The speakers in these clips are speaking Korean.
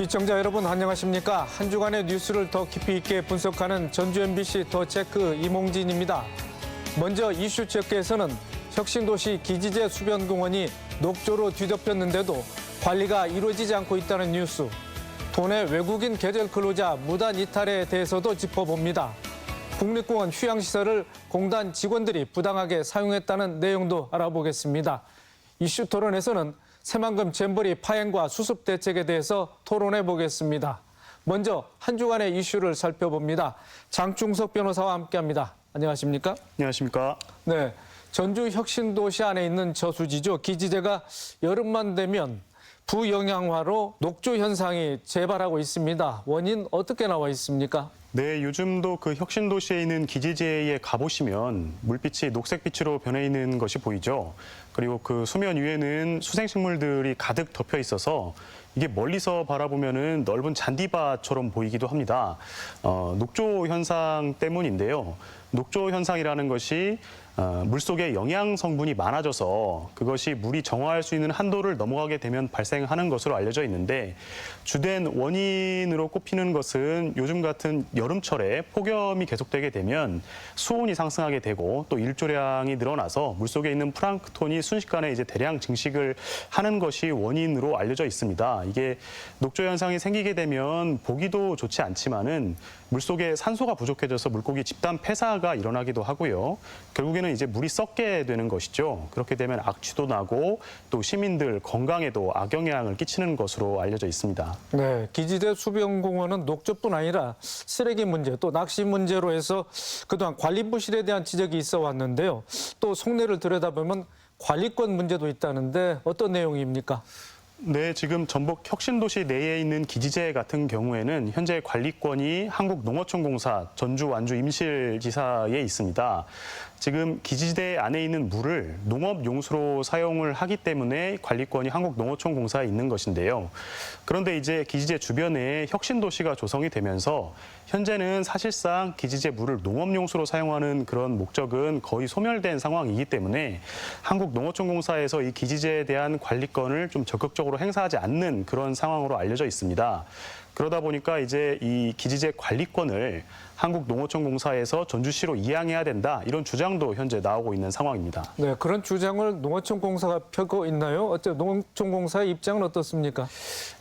시청자 여러분 안녕하십니까? 한 주간의 뉴스를 더 깊이 있게 분석하는 전주 MBC 더 체크 이몽진입니다. 먼저 이슈 체크에서는 혁신도시 기지제 수변공원이 녹조로 뒤덮였는데도 관리가 이루어지지 않고 있다는 뉴스. 도내 외국인 계절 근로자 무단 이탈에 대해서도 짚어봅니다. 국립공원 휴양시설을 공단 직원들이 부당하게 사용했다는 내용도 알아보겠습니다. 이슈 토론에서는 새만금 잼버리 파행과 수습 대책에 대해서 토론해 보겠습니다. 먼저 한 주간의 이슈를 살펴봅니다. 장충석 변호사와 함께합니다. 안녕하십니까? 안녕하십니까? 네, 전주 혁신도시 안에 있는 저수지죠. 기지제가 여름만 되면 부영향화로 녹조 현상이 재발하고 있습니다. 원인 어떻게 나와 있습니까? 네, 요즘도 그 혁신도시에 있는 기지제에 가보시면 물빛이 녹색빛으로 변해 있는 것이 보이죠. 그리고 그 수면 위에는 수생식물들이 가득 덮여 있어서 이게 멀리서 바라보면은 넓은 잔디밭처럼 보이기도 합니다. 녹조 현상 때문인데요. 녹조 현상이라는 것이 물속에 영양 성분이 많아져서 그것이 물이 정화할 수 있는 한도를 넘어가게 되면 발생하는 것으로 알려져 있는데, 주된 원인으로 꼽히는 것은 요즘 같은 여름철에 폭염이 계속되게 되면 수온이 상승하게 되고 또 일조량이 늘어나서 물속에 있는 플랑크톤이 순식간에 이제 대량 증식을 하는 것이 원인으로 알려져 있습니다. 이게 녹조 현상이 생기게 되면 보기도 좋지 않지만은 물속에 산소가 부족해져서 물고기 집단 폐사가 일어나기도 하고요. 결국에는 이제 물이 썩게 되는 것이죠. 그렇게 되면 악취도 나고 또 시민들 건강에도 악영향을 끼치는 것으로 알려져 있습니다. 네, 기지제 수변공원은 녹조뿐 아니라 쓰레기 문제, 또 낚시 문제로 해서 그동안 관리 부실에 대한 지적이 있어 왔는데요. 또 속내를 들여다보면 관리권 문제도 있다는데 어떤 내용입니까? 네, 지금 전북 혁신도시 내에 있는 기지제 같은 경우에는 현재 관리권이 한국농어촌공사 전주 완주 임실지사에 있습니다. 지금 기지제 안에 있는 물을 농업용수로 사용을 하기 때문에 관리권이 한국농어촌공사에 있는 것인데요. 그런데 이제 기지제 주변에 혁신도시가 조성이 되면서 현재는 사실상 기지제 물을 농업용수로 사용하는 그런 목적은 거의 소멸된 상황이기 때문에 한국농어촌공사에서 이 기지제에 대한 관리권을 좀 적극적으로 행사하지 않는 그런 상황으로 알려져 있습니다. 그러다 보니까 이제 이 기지제 관리권을 한국농어촌공사에서 전주시로 이양해야 된다, 이런 주장도 현재 나오고 있는 상황입니다. 네, 그런 주장을 농어촌공사가 펴고 있나요? 어째 농어촌공사의 입장은 어떻습니까?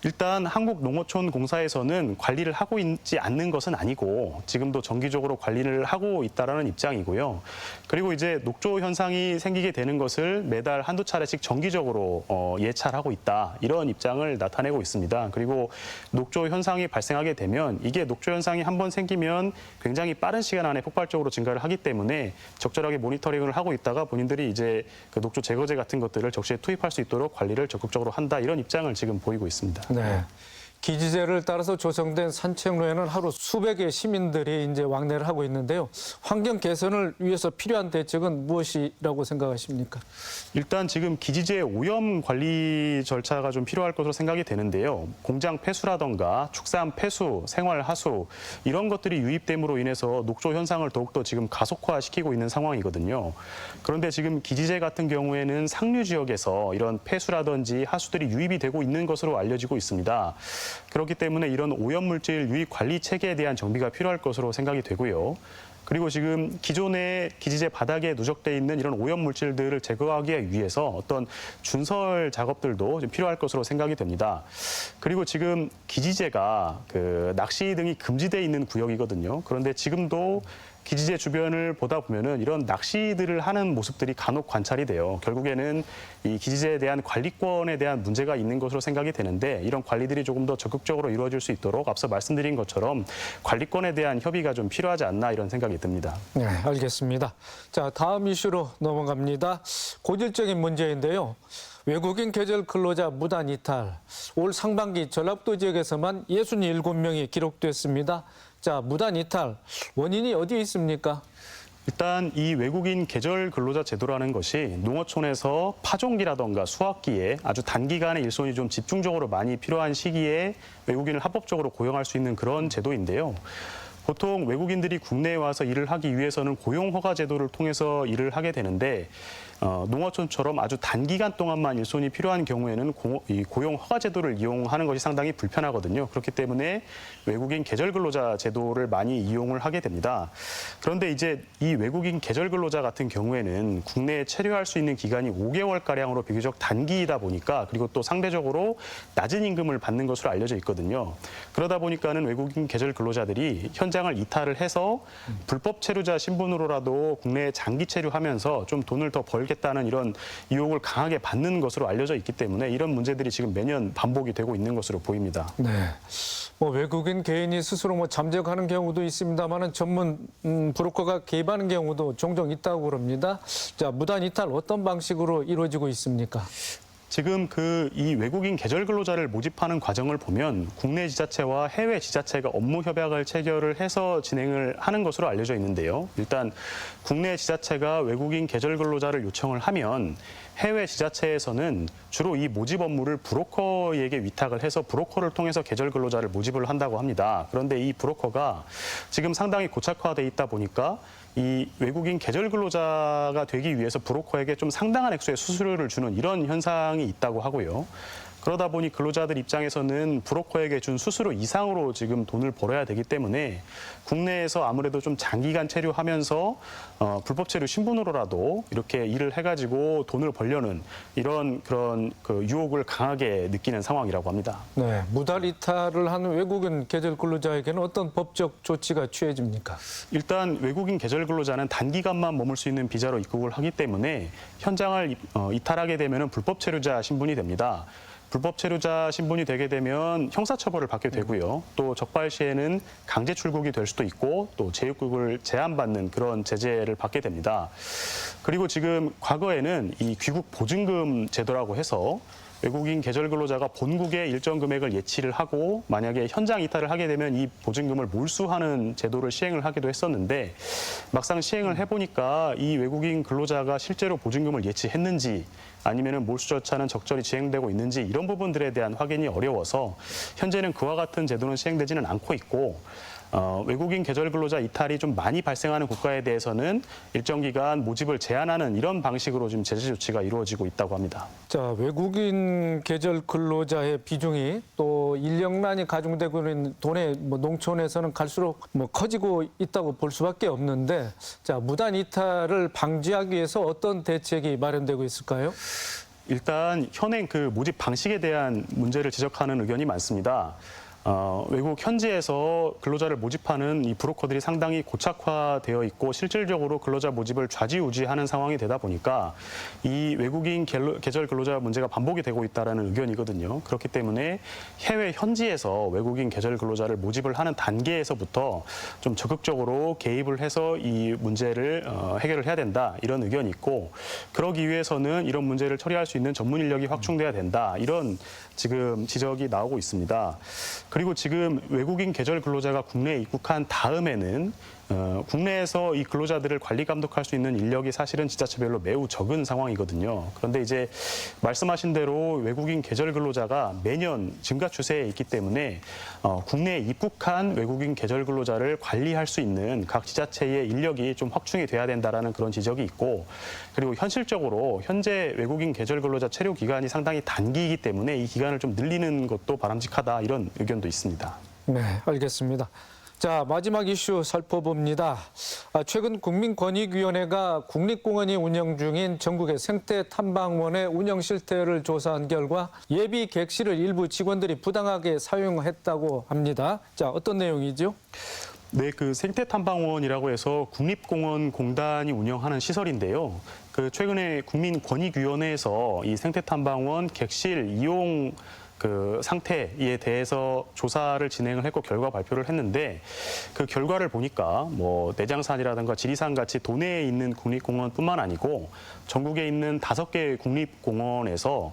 일단 한국농어촌공사에서는 관리를 하고 있지 않는 것은 아니고 지금도 정기적으로 관리를 하고 있다라는 입장이고요. 그리고 이제 녹조 현상이 생기게 되는 것을 매달 한두 차례씩 정기적으로 예찰하고 있다, 이런 입장을 나타내고 있습니다. 그리고 녹조 현상이 발생하게 되면 이게 녹조 현상이 한번 생기면 굉장히 빠른 시간 안에 폭발적으로 증가를 하기 때문에 적절하게 모니터링을 하고 있다가 본인들이 이제 그 녹조 제거제 같은 것들을 적시에 투입할 수 있도록 관리를 적극적으로 한다, 이런 입장을 지금 보이고 있습니다. 네. 기지제를 따라서 조성된 산책로에는 하루 수백의 시민들이 이제 왕래를 하고 있는데요. 환경 개선을 위해서 필요한 대책은 무엇이라고 생각하십니까? 일단 지금 기지제 오염 관리 절차가 좀 필요할 것으로 생각이 되는데요. 공장 폐수라던가 축산 폐수, 생활 하수, 이런 것들이 유입됨으로 인해서 녹조 현상을 더욱더 지금 가속화시키고 있는 상황이거든요. 그런데 지금 기지제 같은 경우에는 상류 지역에서 이런 폐수라든지 하수들이 유입이 되고 있는 것으로 알려지고 있습니다. 그렇기 때문에 이런 오염물질 유입 관리 체계에 대한 정비가 필요할 것으로 생각이 되고요. 그리고 지금 기존의 기지제 바닥에 누적돼 있는 이런 오염물질들을 제거하기 위해서 어떤 준설 작업들도 좀 필요할 것으로 생각이 됩니다. 그리고 지금 기지제가 그 낚시 등이 금지돼 있는 구역이거든요. 그런데 지금도 기지제 주변을 보다 보면은 이런 낚시들을 하는 모습들이 간혹 관찰이 돼요. 결국에는 이 기지제에 대한 관리권에 대한 문제가 있는 것으로 생각이 되는데, 이런 관리들이 조금 더 적극적으로 이루어질 수 있도록 앞서 말씀드린 것처럼 관리권에 대한 협의가 좀 필요하지 않나, 이런 생각이 듭니다. 네, 알겠습니다. 자, 다음 이슈로 넘어갑니다. 고질적인 문제인데요. 외국인 계절 근로자 무단 이탈. 올 상반기 전라북도 지역에서만 67명이 기록됐습니다. 자, 무단 이탈. 원인이 어디에 있습니까? 일단 이 외국인 계절 근로자 제도라는 것이 농어촌에서 파종기라던가 수확기에 아주 단기간에 일손이 좀 집중적으로 많이 필요한 시기에 외국인을 합법적으로 고용할 수 있는 그런 제도인데요. 보통 외국인들이 국내에 와서 일을 하기 위해서는 고용허가 제도를 통해서 일을 하게 되는데 농어촌처럼 아주 단기간 동안만 일손이 필요한 경우에는 이 고용허가 제도를 이용하는 것이 상당히 불편하거든요. 그렇기 때문에 외국인 계절근로자 제도를 많이 이용을 하게 됩니다. 그런데 이제 이 외국인 계절근로자 같은 경우에는 국내에 체류할 수 있는 기간이 5개월가량으로 비교적 단기이다 보니까 그리고 또 상대적으로 낮은 임금을 받는 것으로 알려져 있거든요. 그러다 보니까는 외국인 계절근로자들이 현장을 이탈을 해서 불법 체류자 신분으로라도 국내에 장기 체류하면서 좀 돈을 더 벌겠다는 이런 유혹을 강하게 받는 것으로 알려져 있기 때문에 이런 문제들이 지금 매년 반복이 되고 있는 것으로 보입니다. 네. 외국인 개인이 스스로 잠적하는 경우도 있습니다만은 전문 브로커가 개입하는 경우도 종종 있다고 그럽니다. 자, 무단 이탈 어떤 방식으로 이루어지고 있습니까? 지금 이 외국인 계절 근로자를 모집하는 과정을 보면 국내 지자체와 해외 지자체가 업무 협약을 체결을 해서 진행을 하는 것으로 알려져 있는데요. 일단 국내 지자체가 외국인 계절 근로자를 요청을 하면 해외 지자체에서는 주로 이 모집 업무를 브로커에게 위탁을 해서 브로커를 통해서 계절 근로자를 모집을 한다고 합니다. 그런데 이 브로커가 지금 상당히 고착화돼 있다 보니까 이 외국인 계절 근로자가 되기 위해서 브로커에게 좀 상당한 액수의 수수료를 주는 이런 현상이 있다고 하고요. 그러다 보니 근로자들 입장에서는 브로커에게 준 수수료 이상으로 지금 돈을 벌어야 되기 때문에 국내에서 아무래도 좀 장기간 체류하면서 불법 체류 신분으로라도 이렇게 일을 해가지고 돈을 벌려는 이런 그런 유혹을 강하게 느끼는 상황이라고 합니다. 네, 무단 이탈을 하는 외국인 계절 근로자에게는 어떤 법적 조치가 취해집니까? 일단 외국인 계절 근로자는 단기간만 머물 수 있는 비자로 입국을 하기 때문에 현장을 이탈하게 되면 불법 체류자 신분이 됩니다. 불법 체류자 신분이 되게 되면 형사처벌을 받게 되고요. 또 적발 시에는 강제 출국이 될 수도 있고 또 재입국을 제한받는 그런 제재를 받게 됩니다. 그리고 지금 과거에는 이 귀국 보증금 제도라고 해서 외국인 계절 근로자가 본국에 일정 금액을 예치를 하고 만약에 현장 이탈을 하게 되면 이 보증금을 몰수하는 제도를 시행을 하기도 했었는데 막상 시행을 해보니까 이 외국인 근로자가 실제로 보증금을 예치했는지 아니면은 몰수 절차는 적절히 진행되고 있는지 이런 부분들에 대한 확인이 어려워서 현재는 그와 같은 제도는 시행되지는 않고 있고 외국인 계절 근로자 이탈이 좀 많이 발생하는 국가에 대해서는 일정 기간 모집을 제한하는 이런 방식으로 지금 제재 조치가 이루어지고 있다고 합니다. 자, 외국인 계절 근로자의 비중이 또 인력난이 가중되고 있는 돈의 농촌에서는 갈수록 커지고 있다고 볼 수밖에 없는데, 자, 무단 이탈을 방지하기 위해서 어떤 대책이 마련되고 있을까요? 일단 현행 모집 방식에 대한 문제를 지적하는 의견이 많습니다. 외국 현지에서 근로자를 모집하는 이 브로커들이 상당히 고착화되어 있고 실질적으로 근로자 모집을 좌지우지하는 상황이 되다 보니까 이 외국인 계절 근로자 문제가 반복이 되고 있다는 의견이거든요. 그렇기 때문에 해외 현지에서 외국인 계절 근로자를 모집을 하는 단계에서부터 좀 적극적으로 개입을 해서 이 문제를 해결을 해야 된다 이런 의견이 있고 그러기 위해서는 이런 문제를 처리할 수 있는 전문 인력이 확충돼야 된다 이런 지금 지적이 나오고 있습니다. 그리고 지금 외국인 계절 근로자가 국내에 입국한 다음에는 국내에서 이 근로자들을 관리 감독할 수 있는 인력이 사실은 지자체별로 매우 적은 상황이거든요. 그런데 이제 말씀하신 대로 외국인 계절 근로자가 매년 증가 추세에 있기 때문에 국내에 입국한 외국인 계절 근로자를 관리할 수 있는 각 지자체의 인력이 좀 확충이 돼야 된다라는 그런 지적이 있고 그리고 현실적으로 현재 외국인 계절 근로자 체류 기간이 상당히 단기이기 때문에 이 기간을 좀 늘리는 것도 바람직하다 이런 의견도 있습니다. 네, 알겠습니다. 자, 마지막 이슈 살펴봅니다. 최근 국민권익위원회가 국립공원이 운영 중인 전국의 생태 탐방원의 운영 실태를 조사한 결과 예비 객실을 일부 직원들이 부당하게 사용했다고 합니다. 자, 어떤 내용이죠? 네, 생태탐방원이라고 해서 국립공원공단이 운영하는 시설인데요. 최근에 국민권익위원회에서 이 생태탐방원 객실 이용 상태에 대해서 조사를 진행을 했고 결과 발표를 했는데 그 결과를 보니까 내장산이라든가 지리산 같이 도내에 있는 국립공원뿐만 아니고 전국에 있는 5개 국립공원에서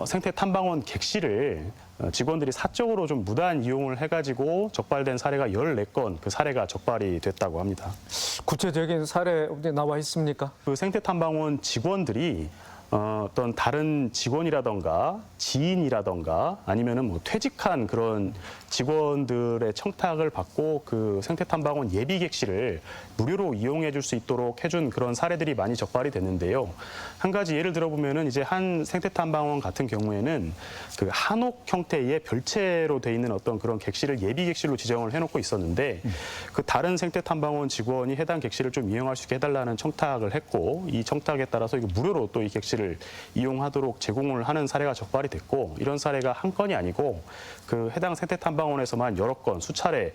생태탐방원 객실을 직원들이 사적으로 좀 무단 이용을 해가지고 적발된 사례가 14건 그 사례가 적발이 됐다고 합니다. 구체적인 사례 나와 있습니까? 생태탐방원 직원들이 어떤 다른 직원이라던가 지인이라던가 아니면은 뭐 퇴직한 그런 직원들의 청탁을 받고 그 생태탐방원 예비 객실을 무료로 이용해 줄 수 있도록 해준 그런 사례들이 많이 적발이 됐는데요. 한 가지 예를 들어보면은 이제 한 생태탐방원 같은 경우에는 그 한옥 형태의 별채로 돼 있는 어떤 그런 객실을 예비 객실로 지정을 해놓고 있었는데 그 다른 생태탐방원 직원이 해당 객실을 좀 이용할 수 있게 해달라는 청탁을 했고 이 청탁에 따라서 이거 무료로 또 이 객실을 이용하도록 제공을 하는 사례가 적발이 됐고 이런 사례가 한 건이 아니고 그 해당 생태탐방원에서만 여러 건 수차례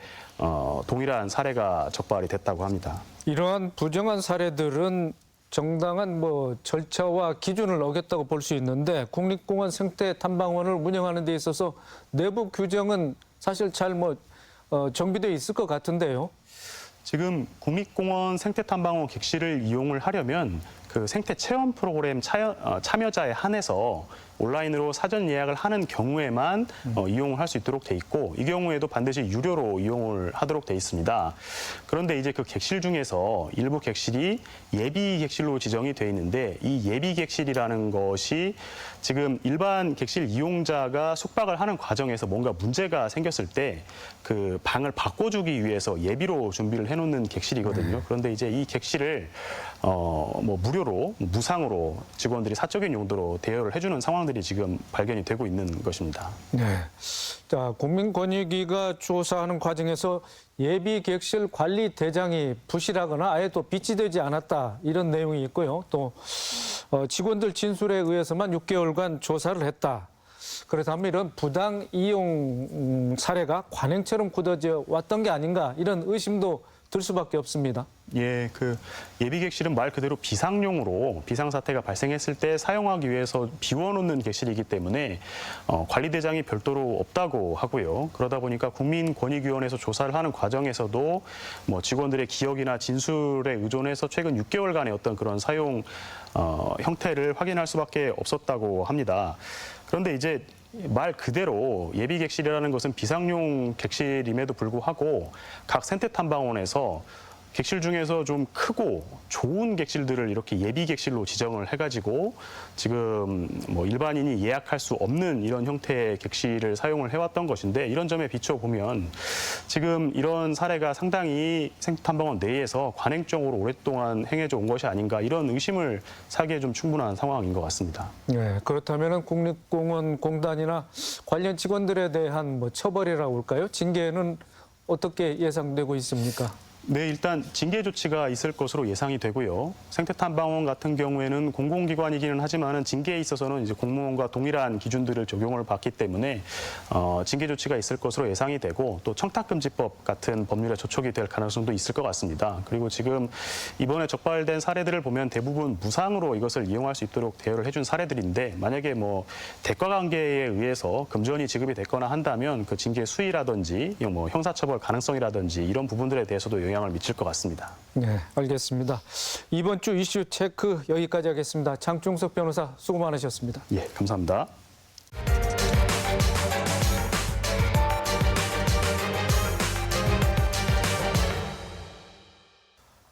동일한 사례가 적발이 됐다고 합니다. 이러한 부정한 사례들은 정당한 절차와 기준을 어겼다고 볼 수 있는데 국립공원 생태탐방원을 운영하는 데 있어서 내부 규정은 사실 잘 정비되어 있을 것 같은데요. 지금 국립공원 생태탐방원 객실을 이용을 하려면 그 생태 체험 프로그램 참여자에 한해서 온라인으로 사전 예약을 하는 경우에만 이용을 할 수 있도록 돼 있고 이 경우에도 반드시 유료로 이용을 하도록 돼 있습니다. 그런데 이제 그 객실 중에서 일부 객실이 예비 객실로 지정이 돼 있는데 이 예비 객실이라는 것이 지금 일반 객실 이용자가 숙박을 하는 과정에서 뭔가 문제가 생겼을 때 그 방을 바꿔주기 위해서 예비로 준비를 해놓는 객실이거든요. 그런데 이제 이 객실을 무료로 무상으로 직원들이 사적인 용도로 대여를 해주는 상황들이 지금 발견이 되고 있는 것입니다. 네. 자, 국민권익위가 조사하는 과정에서 예비 객실 관리 대장이 부실하거나 아예 또 비치되지 않았다 이런 내용이 있고요. 또 직원들 진술에 의해서만 6개월간 조사를 했다. 그렇다면 이런 부당 이용 사례가 관행처럼 굳어져 왔던 게 아닌가 이런 의심도 들 수밖에 없습니다. 예, 그 예비 객실은 말 그대로 비상용으로 비상사태가 발생했을 때 사용하기 위해서 비워놓는 객실이기 때문에 관리 대장이 별도로 없다고 하고요. 그러다 보니까 국민권익위원회에서 조사를 하는 과정에서도 직원들의 기억이나 진술에 의존해서 최근 6개월간의 어떤 그런 사용 형태를 확인할 수밖에 없었다고 합니다. 그런데 이제 말 그대로 예비 객실이라는 것은 비상용 객실임에도 불구하고 각 생태탐방원에서 객실 중에서 좀 크고 좋은 객실들을 이렇게 예비 객실로 지정을 해가지고 지금 일반인이 예약할 수 없는 이런 형태의 객실을 사용을 해왔던 것인데 이런 점에 비춰보면 지금 이런 사례가 상당히 생태탐방원 내에서 관행적으로 오랫동안 행해져 온 것이 아닌가 이런 의심을 사기에 좀 충분한 상황인 것 같습니다. 네, 그렇다면 국립공원공단이나 관련 직원들에 대한 처벌이라고 할까요? 징계는 어떻게 예상되고 있습니까? 네, 일단 징계 조치가 있을 것으로 예상이 되고요. 생태탐방원 같은 경우에는 공공기관이기는 하지만은 징계에 있어서는 이제 공무원과 동일한 기준들을 적용을 받기 때문에 징계 조치가 있을 것으로 예상이 되고 또 청탁금지법 같은 법률에 저촉이 될 가능성도 있을 것 같습니다. 그리고 지금 이번에 적발된 사례들을 보면 대부분 무상으로 이것을 이용할 수 있도록 대여를 해준 사례들인데 만약에 대가 관계에 의해서 금전이 지급이 됐거나 한다면 그 징계 수위라든지 형사처벌 가능성이라든지 이런 부분들에 대해서도 영향을 미칠 것 같습니다. 네, 알겠습니다. 이번 주 이슈 체크 여기까지 하겠습니다. 장충석 변호사 수고 많으셨습니다. 예, 감사합니다.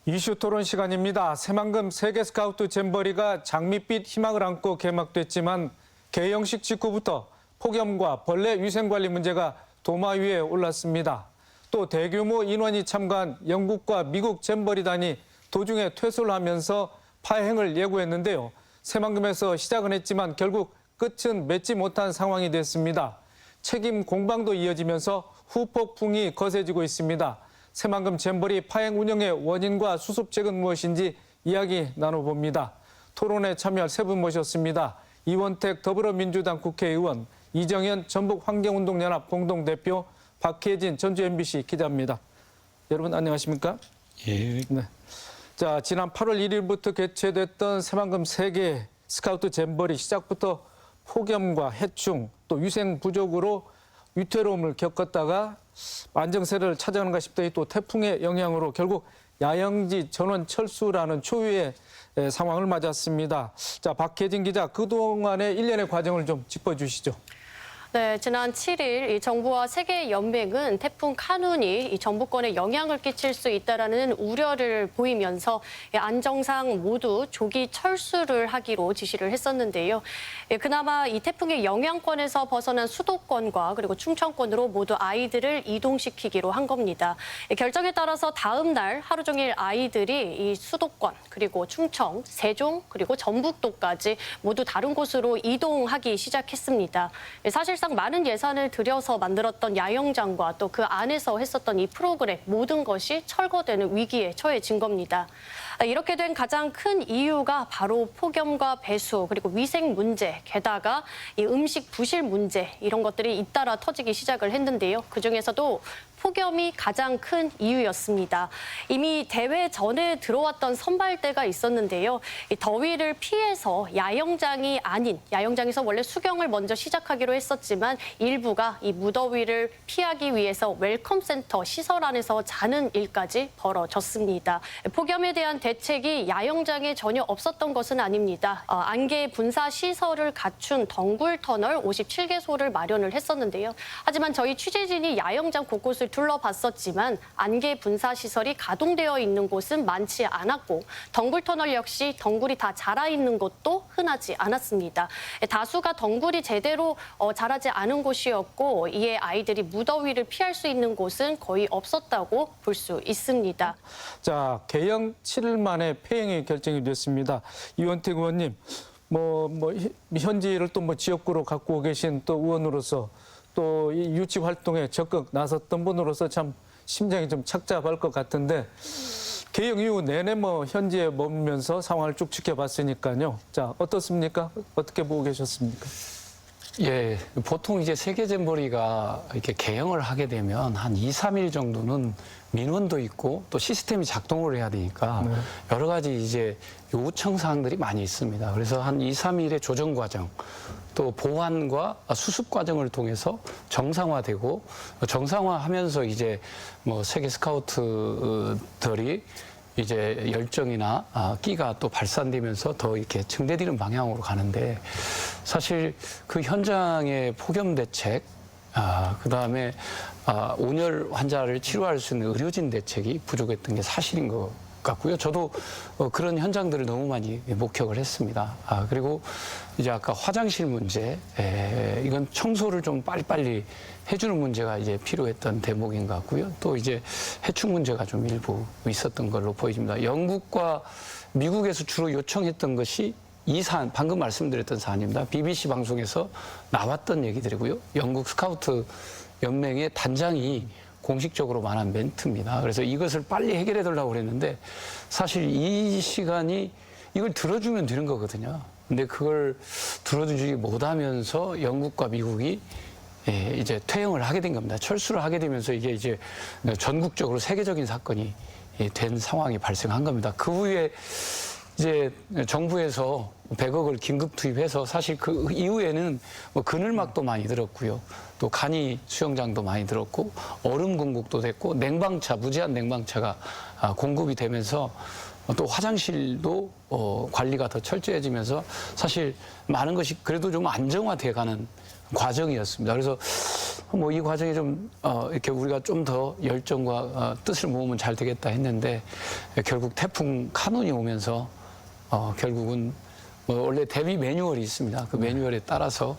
이슈 토론 시간입니다. 새만금 세계 스카우트 잼버리가 장밋빛 희망을 안고 개막됐지만 개영식 직후부터 폭염과 벌레 위생 관리 문제가 도마 위에 올랐습니다. 또 대규모 인원이 참가한 영국과 미국 잼버리단이 도중에 퇴소를 하면서 파행을 예고했는데요. 새만금에서 시작은 했지만 결국 끝은 맺지 못한 상황이 됐습니다. 책임 공방도 이어지면서 후폭풍이 거세지고 있습니다. 새만금 잼버리 파행 운영의 원인과 수습책은 무엇인지 이야기 나눠봅니다. 토론에 참여할 세 분 모셨습니다. 이원택 더불어민주당 국회의원, 이정현 전북환경운동연합 공동대표, 박혜진 전주 MBC 기자입니다. 여러분 안녕하십니까? 예. 네. 자, 지난 8월 1일부터 개최됐던 새만금 세계 스카우트 잼버리 시작부터 폭염과 해충 또 위생 부족으로 위태로움을 겪었다가 안정세를 찾아가는가 싶더니 또 태풍의 영향으로 결국 야영지 전원 철수라는 초유의 상황을 맞았습니다. 자, 박혜진 기자, 그동안의 일련의 과정을 좀 짚어주시죠. 네, 지난 7일 이 정부와 세계 연맹은 태풍 카눈이 이 정부권에 영향을 끼칠 수 있다라는 우려를 보이면서 안정상 모두 조기 철수를 하기로 지시를 했었는데요. 그나마 이 태풍의 영향권에서 벗어난 수도권과 그리고 충청권으로 모두 아이들을 이동시키기로 한 겁니다. 결정에 따라서 다음 날 하루 종일 아이들이 이 수도권 그리고 충청, 세종 그리고 전북도까지 모두 다른 곳으로 이동하기 시작했습니다. 사실상 많은 예산을 들여서 만들었던 야영장과 또 그 안에서 했었던 이 프로그램 모든 것이 철거되는 위기에 처해진 겁니다. 이렇게 된 가장 큰 이유가 바로 폭염과 배수 그리고 위생 문제, 게다가 이 음식 부실 문제 이런 것들이 잇따라 터지기 시작을 했는데요. 그중에서도 폭염이 가장 큰 이유였습니다. 이미 대회 전에 들어왔던 선발대가 있었는데요. 이 더위를 피해서 야영장이 아닌, 야영장에서 원래 수경을 먼저 시작하기로 했었지만 일부가 이 무더위를 피하기 위해서 웰컴센터 시설 안에서 자는 일까지 벌어졌습니다. 폭염에 대한 대책이 야영장에 전혀 없었던 것은 아닙니다. 안개 분사 시설을 갖춘 덩굴 터널 57개소를 마련을 했었는데요. 하지만 저희 취재진이 야영장 곳곳을 둘러봤었지만 안개 분사 시설이 가동되어 있는 곳은 많지 않았고 덩굴 터널 역시 덩굴이 다 자라 있는 곳도 흔하지 않았습니다. 다수가 덩굴이 제대로 자라지 않은 곳이었고 이에 아이들이 무더위를 피할 수 있는 곳은 거의 없었다고 볼 수 있습니다. 자, 개영 7일 만에 폐행이 결정이 됐습니다. 이원택 의원님, 현지를 또 지역구로 갖고 계신 또 의원으로서 또 이 유치 활동에 적극 나섰던 분으로서 참 심장이 좀 착잡할 것 같은데 개영 이후 내내 현지에 머물면서 상황을 쭉 지켜봤으니까요. 자, 어떻습니까? 어떻게 보고 계셨습니까? 예, 보통 이제 세계 잼버리가 이렇게 개영을 하게 되면 한 2, 3일 정도는 민원도 있고 또 시스템이 작동을 해야 되니까 여러 가지 이제 요청 사항들이 많이 있습니다. 그래서 한 2, 3일의 조정 과정, 또 보완과 수습 과정을 통해서 정상화되고 정상화하면서 이제 세계 스카우트들이 이제 열정이나 끼가 또 발산되면서 더 이렇게 증대되는 방향으로 가는데 사실 그 현장의 폭염 대책, 그다음에 온열 환자를 치료할 수 있는 의료진 대책이 부족했던 게 사실인 것 같고요. 저도 그런 현장들을 너무 많이 목격을 했습니다. 그리고 이제 아까 화장실 문제, 이건 청소를 좀 빨리빨리 해주는 문제가 이제 필요했던 대목인 것 같고요. 또 이제 해충 문제가 좀 일부 있었던 걸로 보입니다. 영국과 미국에서 주로 요청했던 것이 이 사안, 방금 말씀드렸던 사안입니다. BBC 방송에서 나왔던 얘기들이고요. 영국 스카우트 연맹의 단장이 공식적으로 말한 멘트입니다. 그래서 이것을 빨리 해결해 달라고 그랬는데 사실 이 시간이 이걸 들어주면 되는 거거든요. 근데 그걸 들어주지 못하면서 영국과 미국이 이제 퇴영을 하게 된 겁니다. 철수를 하게 되면서 이게 이제 전국적으로 세계적인 사건이 된 상황이 발생한 겁니다. 그 후에 이제 정부에서 100억을 긴급 투입해서 사실 그 이후에는 그늘막도 많이 들었고요. 또 간이 수영장도 많이 들었고 얼음 공급도 됐고 냉방차, 무제한 냉방차가 공급이 되면서 또 화장실도 관리가 더 철저해지면서 사실 많은 것이 그래도 좀 안정화돼가는 과정이었습니다. 그래서 이 과정에 좀 이렇게 우리가 좀 더 열정과 뜻을 모으면 잘 되겠다 했는데 결국 태풍 카눈이 오면서 결국은 원래 대비 매뉴얼이 있습니다. 그 매뉴얼에 따라서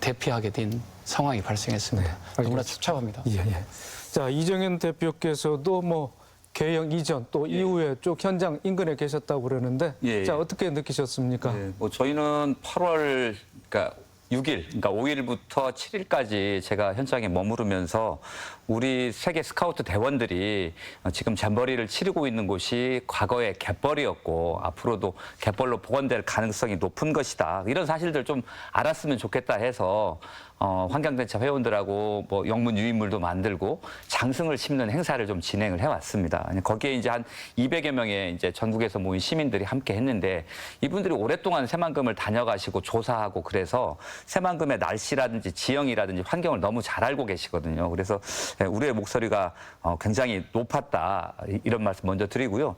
대피하게 된 상황이 발생했습니다. 너무나 섭섭합니다. 예. 자, 이정현 대표께서도 개영 이전 또 이후에 쭉 현장 인근에 계셨다고 그러는데 자, 어떻게 느끼셨습니까? 저희는 8월 그러니까 6일, 그러니까 5일부터 7일까지 제가 현장에 머무르면서 우리 세계 스카우트 대원들이 지금 잼버리를 치르고 있는 곳이 과거에 갯벌이었고 앞으로도 갯벌로 복원될 가능성이 높은 것이다. 이런 사실들 좀 알았으면 좋겠다 해서 환경단체 회원들하고 영문 유인물도 만들고 장승을 심는 행사를 좀 진행을 해왔습니다. 거기에 이제 한 200여 명의 이제 전국에서 모인 시민들이 함께 했는데 이분들이 오랫동안 새만금을 다녀가시고 조사하고 그래서 새만금의 날씨라든지 지형이라든지 환경을 너무 잘 알고 계시거든요. 그래서 우리의 목소리가 굉장히 높았다 이런 말씀 먼저 드리고요.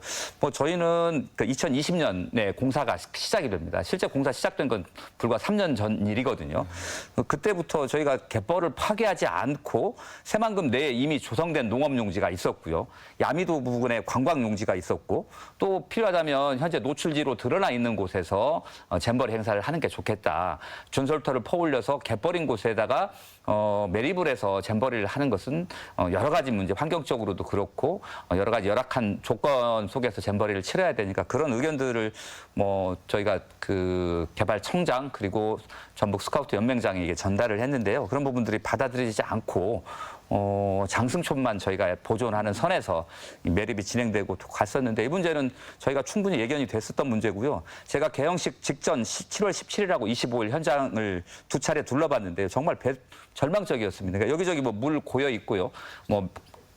저희는 2020년에 공사가 시작이 됩니다. 실제 공사 시작된 건 불과 3년 전 일이거든요. 그때부터 전부터 저희가 갯벌을 파괴하지 않고 새만금 내에 이미 조성된 농업용지가 있었고요. 야미도 부근에 관광용지가 있었고 또 필요하다면 현재 노출지로 드러나 있는 곳에서 잼버리 행사를 하는 게 좋겠다. 준설터를 퍼올려서 갯벌인 곳에다가 매립을 해서 잼버리를 하는 것은 여러 가지 문제, 환경적으로도 그렇고 여러 가지 열악한 조건 속에서 잼버리를 치러야 되니까 그런 의견들을 뭐 저희가 그 개발청장 그리고 전북 스카우트 연맹장에게 전달을 했는데요. 그런 부분들이 받아들이지 않고 장승촌만 저희가 보존하는 선에서 이 매립이 진행되고 갔었는데 이 문제는 저희가 충분히 예견이 됐었던 문제고요. 제가 개영식 직전 7월 17일하고 25일 현장을 두 차례 둘러봤는데 정말 절망적이었습니다. 그러니까 여기저기 뭐 물 고여 있고요. 뭐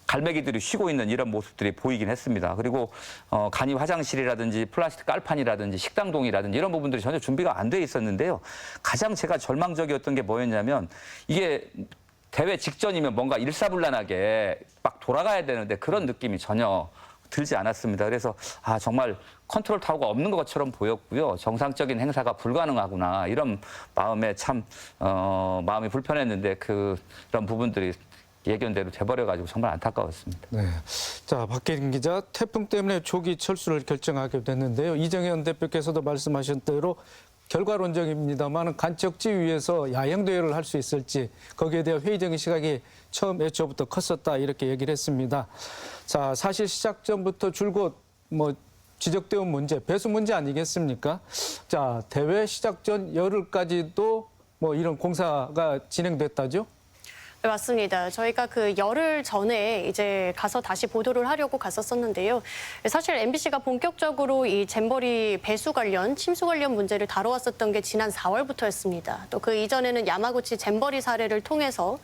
갈매기들이 쉬고 있는 이런 모습들이 보이긴 했습니다. 그리고 간이 화장실이라든지 플라스틱 깔판이라든지 식당동이라든지 이런 부분들이 전혀 준비가 안 돼 있었는데요. 가장 제가 절망적이었던 게 뭐였냐면 이게 대회 직전이면 뭔가 일사불란하게 막 돌아가야 되는데 그런 느낌이 전혀 들지 않았습니다. 그래서 정말 컨트롤 타워가 없는 것처럼 보였고요. 정상적인 행사가 불가능하구나 이런 마음에 참 마음이 불편했는데 그런 부분들이 예견대로 돼버려가지고 정말 안타까웠습니다. 네. 자, 박혜린 기자, 태풍 때문에 조기 철수를 결정하게 됐는데요. 이정현 대표께서도 말씀하신 대로 결과론적입니다만 간척지 위에서 야영대회를 할 수 있을지 거기에 대한 회의적인 시각이 처음 애초부터 컸었다 이렇게 얘기를 했습니다. 자, 사실 시작 전부터 줄곧 지적되어 온 문제, 배수 문제 아니겠습니까? 자, 대회 시작 전 열흘까지도 이런 공사가 진행됐다죠? 네, 맞습니다. 저희가 그 열흘 전에 이제 가서 다시 보도를 하려고 갔었었는데요. 사실 MBC가 본격적으로 이 잼버리 배수 관련, 침수 관련 문제를 다뤄왔었던 게 지난 4월부터였습니다. 또 그 이전에는 야마구치 잼버리 사례를 통해서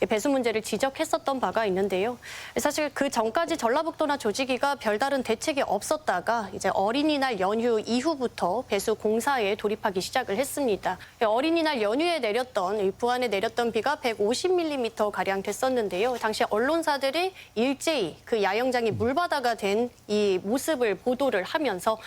배수 문제를 지적했었던 바가 있는데요. 사실 그 전까지 전라북도나 조지기가 별다른 대책이 없었다가 이제 어린이날 연휴 이후부터 배수 공사에 돌입하기 시작을 했습니다. 어린이날 연휴에 내렸던, 부안에 내렸던 비가 150mm 가량 됐었는데요. 당시 언론사들이 일제히 그 야영장이 물바다가 된 이 모습을 보도를 하면서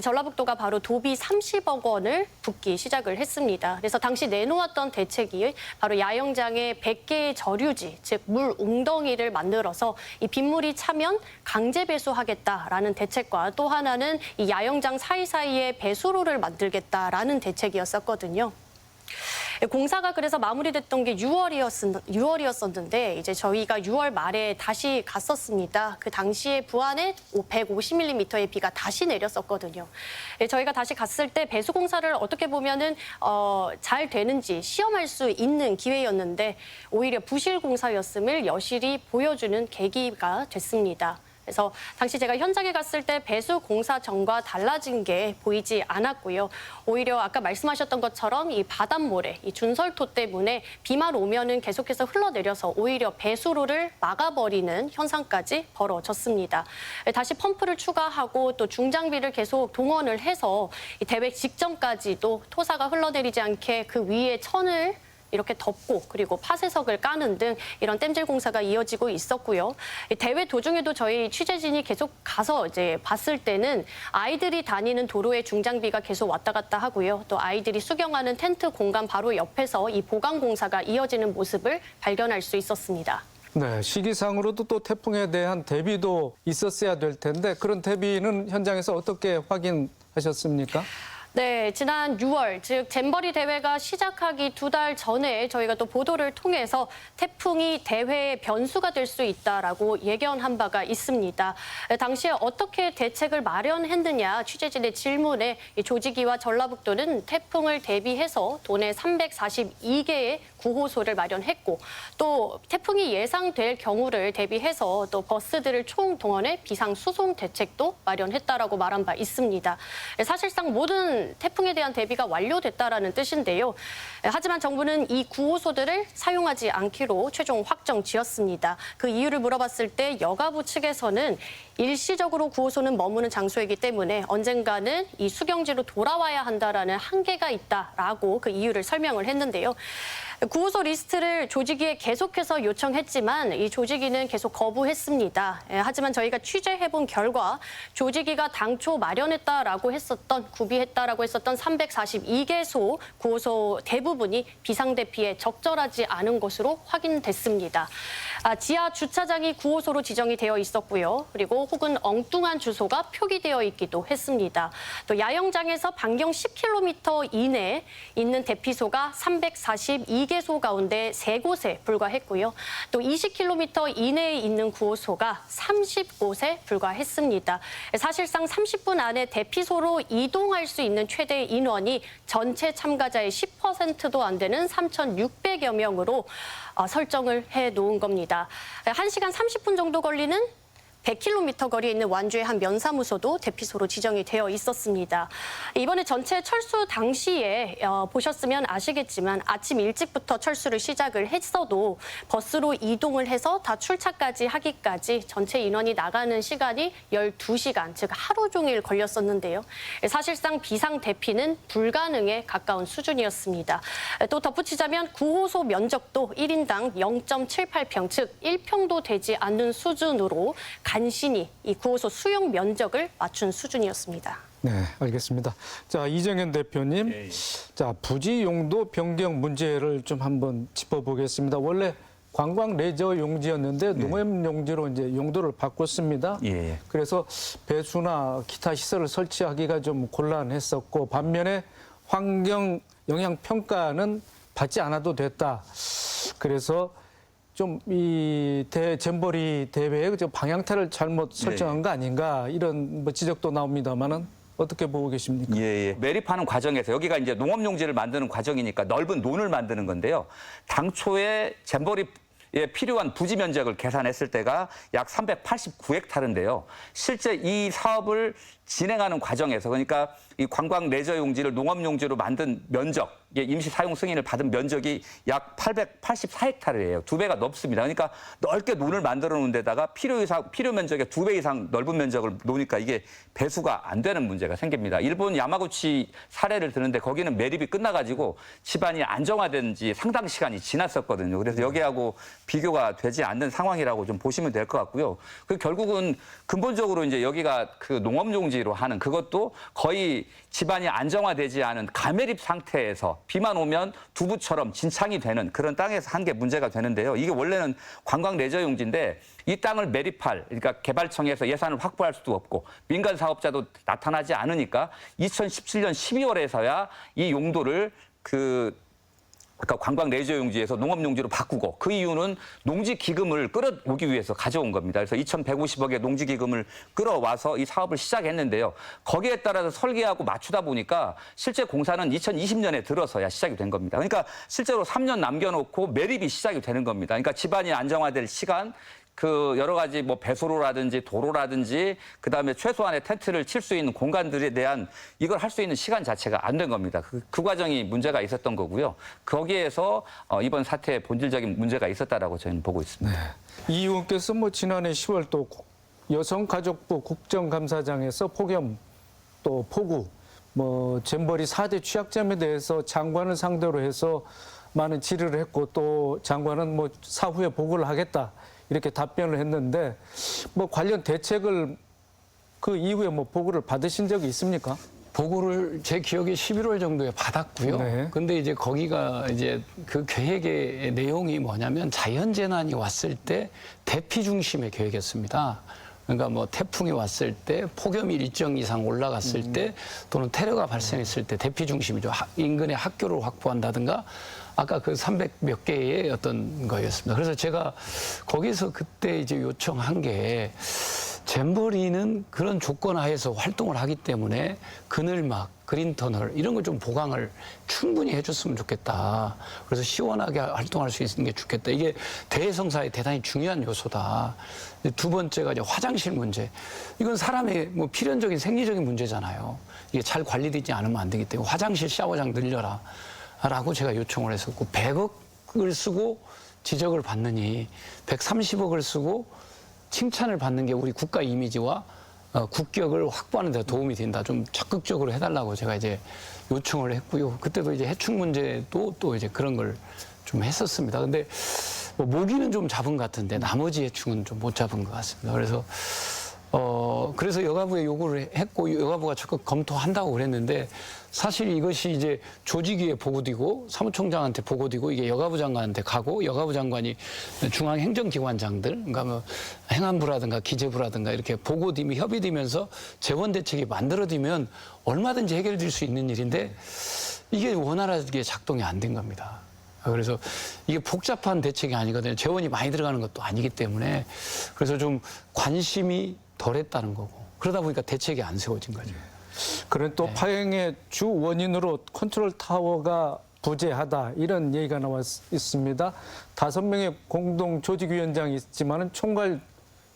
전라북도가 바로 도비 30억 원을 붓기 시작을 했습니다. 그래서 당시 내놓았던 대책이 바로 야영장에 100개의 저류지, 즉 물 웅덩이를 만들어서 이 빗물이 차면 강제 배수하겠다라는 대책과 또 하나는 이 야영장 사이사이에 배수로를 만들겠다라는 대책이었었거든요. 공사가 그래서 마무리됐던 게 6월이었었는데 이제 저희가 6월 말에 다시 갔었습니다. 그 당시에 부안에 150mm의 비가 다시 내렸었거든요. 저희가 다시 갔을 때 배수 공사를 어떻게 보면은 잘 되는지 시험할 수 있는 기회였는데 오히려 부실 공사였음을 여실히 보여주는 계기가 됐습니다. 그래서 당시 제가 현장에 갔을 때 배수 공사 전과 달라진 게 보이지 않았고요. 오히려 아까 말씀하셨던 것처럼 이 바닷모래, 이 준설토 때문에 비만 오면은 계속해서 흘러내려서 오히려 배수로를 막아버리는 현상까지 벌어졌습니다. 다시 펌프를 추가하고 또 중장비를 계속 동원을 해서 이 대회 직전까지도 토사가 흘러내리지 않게 그 위에 천을 이렇게 덮고 그리고 파쇄석을 까는 등 이런 땜질 공사가 이어지고 있었고요. 대회 도중에도 저희 취재진이 계속 가서 이제 봤을 때는 아이들이 다니는 도로에 중장비가 계속 왔다 갔다 하고요. 또 아이들이 수경하는 텐트 공간 바로 옆에서 이 보강 공사가 이어지는 모습을 발견할 수 있었습니다. 네, 시기상으로도 또 태풍에 대한 대비도 있었어야 될 텐데 그런 대비는 현장에서 어떻게 확인하셨습니까? 네, 지난 6월, 즉 잼버리 대회가 시작하기 2달 전에 저희가 또 보도를 통해서 태풍이 대회의 변수가 될 수 있다라고 예견한 바가 있습니다. 당시에 어떻게 대책을 마련했느냐 취재진의 질문에 조지기와 전라북도는 태풍을 대비해서 도내 342개의 구호소를 마련했고 또 태풍이 예상될 경우를 대비해서 또 버스들을 총동원해 비상수송 대책도 마련했다라고 말한 바 있습니다. 사실상 모든 태풍에 대한 대비가 완료됐다라는 뜻인데요. 하지만 정부는 이 구호소들을 사용하지 않기로 최종 확정 지었습니다. 그 이유를 물어봤을 때 여가부 측에서는 일시적으로 구호소는 머무는 장소이기 때문에 언젠가는 이 수경지로 돌아와야 한다라는 한계가 있다라고 그 이유를 설명을 했는데요. 구호소 리스트를 조직위에 계속해서 요청했지만 이 조직위는 계속 거부했습니다. 하지만 저희가 취재해본 결과 조직위가 당초 마련했다라고 했었던, 구비했다라고 했었던 342개소 구호소 대부분이 비상대피에 적절하지 않은 것으로 확인됐습니다. 지하 주차장이 구호소로 지정이 되어 있었고요. 그리고 혹은 엉뚱한 주소가 표기되어 있기도 했습니다. 또 야영장에서 반경 10km 이내에 있는 대피소가 342개소 가운데 3곳에 불과했고요. 또 20km 이내에 있는 구호소가 30곳에 불과했습니다. 사실상 30분 안에 대피소로 이동할 수 있는 최대 인원이 전체 참가자의 10%도 안 되는 3,600여 명으로 설정을 해놓은 겁니다. 1시간 30분 정도 걸리는 100km 거리에 있는 완주의 한 면사무소도 대피소로 지정이 되어 있었습니다. 이번에 전체 철수 당시에 보셨으면 아시겠지만 아침 일찍부터 철수를 시작을 했어도 버스로 이동을 해서 다 출차까지 하기까지 전체 인원이 나가는 시간이 12시간, 즉 하루 종일 걸렸었는데요. 사실상 비상 대피는 불가능에 가까운 수준이었습니다. 또 덧붙이자면 구호소 면적도 1인당 0.78평, 즉 1평도 되지 않는 수준으로 간신히 이 구호소 수용 면적을 맞춘 수준이었습니다. 네, 알겠습니다. 자, 이정현 대표님, 자, 부지 용도 변경 문제를 좀 한번 짚어보겠습니다. 원래 관광 레저 용지였는데 농업 용지로 이제 용도를 바꿨습니다. 예. 그래서 배수나 기타 시설을 설치하기가 좀 곤란했었고 반면에 환경 영향 평가는 받지 않아도 됐다. 그래서 좀 이 잼버리 대회의 방향타를 잘못 설정한 거 아닌가 이런 뭐 지적도 나옵니다만은 어떻게 보고 계십니까? 예. 매립하는 과정에서 여기가 이제 농업용지를 만드는 과정이니까 넓은 논을 만드는 건데요. 당초에 잼버리에 필요한 부지 면적을 계산했을 때가 약 389헥타르인데요. 실제 이 사업을 진행하는 과정에서 그러니까 이 관광 레저 용지를 농업 용지로 만든 면적, 임시 사용 승인을 받은 면적이 약 884헥타르예요. 2배가 넘습니다. 그러니까 넓게 논을 만들어 놓은 데다가 필요 면적의 2배 이상 넓은 면적을 놓으니까 이게 배수가 안 되는 문제가 생깁니다. 일본 야마구치 사례를 드는데 거기는 매립이 끝나가지고 집안이 안정화된 지 상당 시간이 지났었거든요. 그래서 여기하고 비교가 되지 않는 상황이라고 좀 보시면 될 것 같고요. 그 결국은 근본적으로 이제 여기가 그 농업 용지로 하는 그것도 거의 집안이 안정화되지 않은 가매립 상태에서 비만 오면 두부처럼 진창이 되는 그런 땅에서 한 게 문제가 되는데요. 이게 원래는 관광 레저 용지인데 이 땅을 매립할, 그러니까 개발청에서 예산을 확보할 수도 없고 민간 사업자도 나타나지 않으니까 2017년 12월에서야 이 용도를 그러니까 관광 레저 용지에서 농업 용지로 바꾸고 그 이유는 농지 기금을 끌어오기 위해서 가져온 겁니다. 그래서 2,150억의 농지 기금을 끌어와서 이 사업을 시작했는데요. 거기에 따라서 설계하고 맞추다 보니까 실제 공사는 2020년에 들어서야 시작이 된 겁니다. 그러니까 실제로 3년 남겨놓고 매립이 시작이 되는 겁니다. 그러니까 집안이 안정화될 시간, 그 여러 가지 뭐 배수로라든지 도로라든지 그다음에 최소한의 텐트를 칠 수 있는 공간들에 대한 이걸 할 수 있는 시간 자체가 안 된 겁니다. 그 과정이 문제가 있었던 거고요. 거기에서 이번 사태에 본질적인 문제가 있었다라고 저희는 보고 있습니다. 네. 이 의원께서 뭐 지난해 10월 또 여성가족부 국정감사장에서 폭염 또 폭우 뭐 잼버리 4대 취약점에 대해서 장관을 상대로 해서 많은 질의를 했고 또 장관은 뭐 사후에 보고를 하겠다. 이렇게 답변을 했는데 뭐 관련 대책을 그 이후에 뭐 보고를 받으신 적이 있습니까? 보고를 제 기억에 11월 정도에 받았고요. 네. 근데 이제 거기가 이제 그 계획의 내용이 뭐냐면 자연재난이 왔을 때 대피 중심의 계획이었습니다. 그러니까 뭐 태풍이 왔을 때 폭염이 일정 이상 올라갔을 때 또는 테러가 발생했을 때 대피 중심이죠. 인근의 학교를 확보한다든가 아까 그 300몇 개의 어떤 거였습니다. 그래서 제가 거기서 그때 이제 요청한 게 잼버리는 그런 조건 하에서 활동을 하기 때문에 그늘막, 그린터널 이런 거 좀 보강을 충분히 해줬으면 좋겠다. 그래서 시원하게 활동할 수 있는 게 좋겠다. 이게 대해성사에 대단히 중요한 요소다. 두 번째가 이제 화장실 문제. 이건 사람의 뭐 필연적인 생리적인 문제잖아요. 이게 잘 관리되지 않으면 안 되기 때문에 화장실 샤워장 늘려라. 라고 제가 요청을 했었고 100억을 쓰고 지적을 받느니 130억을 쓰고 칭찬을 받는 게 우리 국가 이미지와 국격을 확보하는 데 도움이 된다. 좀 적극적으로 해달라고 제가 이제 요청을 했고요. 그때도 이제 해충 문제도 또 이제 그런 걸 좀 했었습니다. 근데 뭐 모기는 좀 잡은 것 같은데 나머지 해충은 좀 못 잡은 것 같습니다. 그래서 여가부에 요구를 했고 여가부가 적극 검토한다고 그랬는데 사실 이것이 이제 조직위에 보고되고 사무총장한테 보고되고 이게 여가부 장관한테 가고 여가부 장관이 중앙행정기관장들 그러니까 뭐 행안부라든가 기재부라든가 이렇게 보고되면 협의되면서 재원 대책이 만들어지면 얼마든지 해결될 수 있는 일인데 이게 원활하게 작동이 안 된 겁니다. 그래서 이게 복잡한 대책이 아니거든요. 재원이 많이 들어가는 것도 아니기 때문에 그래서 좀 관심이 덜했다는 거고 그러다 보니까 대책이 안 세워진 거죠. 그런 또 파행의 주 원인으로 컨트롤 타워가 부재하다 이런 얘기가 나와 있습니다. 5명의 공동 조직위원장이 있지만은 총괄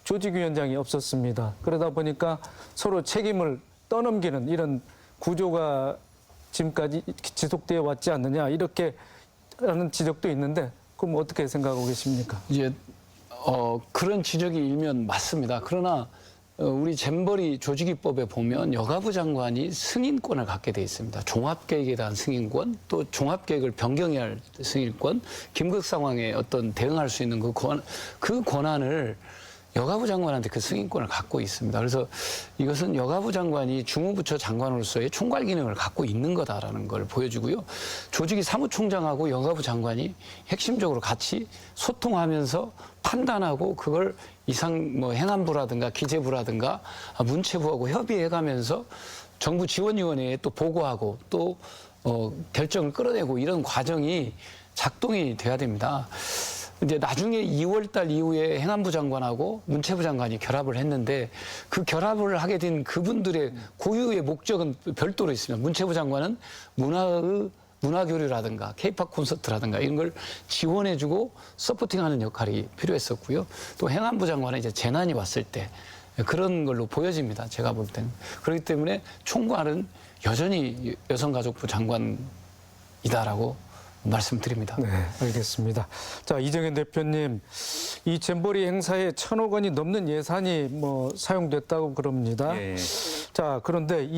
조직위원장이 없었습니다. 그러다 보니까 서로 책임을 떠넘기는 이런 구조가 지금까지 지속되어 왔지 않느냐 이렇게 하는 지적도 있는데 그럼 어떻게 생각하고 계십니까? 이제 그런 지적이 일면 맞습니다. 그러나 우리 잼버리 조직위법에 보면 여가부 장관이 승인권을 갖게 돼 있습니다. 종합계획에 대한 승인권, 또 종합계획을 변경해야 할 승인권, 긴급 상황에 어떤 대응할 수 있는 그 권한을 여가부 장관한테 그 승인권을 갖고 있습니다. 그래서 이것은 여가부 장관이 주무부처 장관으로서의 총괄 기능을 갖고 있는 거다라는 걸 보여주고요. 조직위 사무총장하고 여가부 장관이 핵심적으로 같이 소통하면서 판단하고 그걸 뭐 행안부라든가 기재부라든가 문체부하고 협의해가면서 정부 지원위원회에 또 보고하고 또 결정을 끌어내고 이런 과정이 작동이 돼야 됩니다. 이제 나중에 2월 달 이후에 행안부 장관하고 문체부 장관이 결합을 했는데 그 결합을 하게 된 그분들의 고유의 목적은 별도로 있습니다. 문체부 장관은 문화교류라든가 케이팝 콘서트라든가 이런 걸 지원해주고 서포팅하는 역할이 필요했었고요. 또 행안부 장관은 이제 재난이 왔을 때 그런 걸로 보여집니다. 제가 볼 때는. 그렇기 때문에 총괄은 여전히 여성가족부 장관이다라고 말씀드립니다. 네, 알겠습니다. 자, 이정현 대표님, 이 잼버리 행사에 1,000억 원이 넘는 예산이 뭐 사용됐다고 그럽니다. 예. 자, 그런데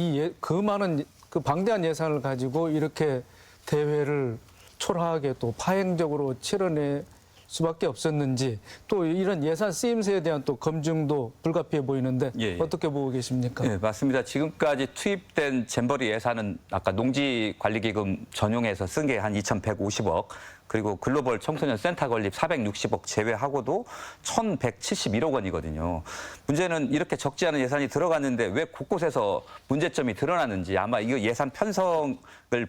그 많은 그 방대한 예산을 가지고 이렇게 대회를 초라하게 또 파행적으로 치러낼 수밖에 없었는지 또 이런 예산 쓰임새에 대한 또 검증도 불가피해 보이는데 예. 어떻게 보고 계십니까? 네, 맞습니다. 지금까지 투입된 잼버리 예산은 아까 농지관리기금 전용해서 쓴 게 한 2,150억, 그리고 글로벌 청소년 센터 건립 460억 제외하고도 1,171억 원이거든요. 문제는 이렇게 적지 않은 예산이 들어갔는데 왜 곳곳에서 문제점이 드러나는지 아마 이거 예산 편성을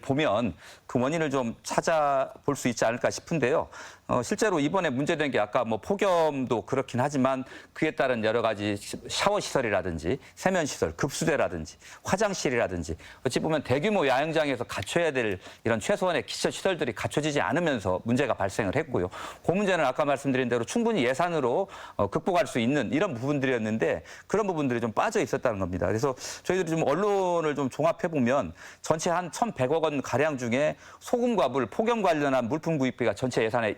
보면 그 원인을 좀 찾아볼 수 있지 않을까 싶은데요. 실제로 이번에 문제된 게 아까 뭐 폭염도 그렇긴 하지만 그에 따른 여러 가지 샤워 시설이라든지 세면 시설, 급수대라든지 화장실이라든지 어찌 보면 대규모 야영장에서 갖춰야 될 이런 최소한의 기초 시설들이 갖춰지지 않으면서 문제가 발생을 했고요. 그 문제는 아까 말씀드린 대로 충분히 예산으로 극복할 수 있는 이런 부분들이었는데 그런 부분들이 좀 빠져 있었다는 겁니다. 그래서 저희들이 좀 언론을 좀 종합해 보면 전체 한 1,100억 원 가량 중에 소금과 물, 폭염 관련한 물품 구입비가 전체 예산의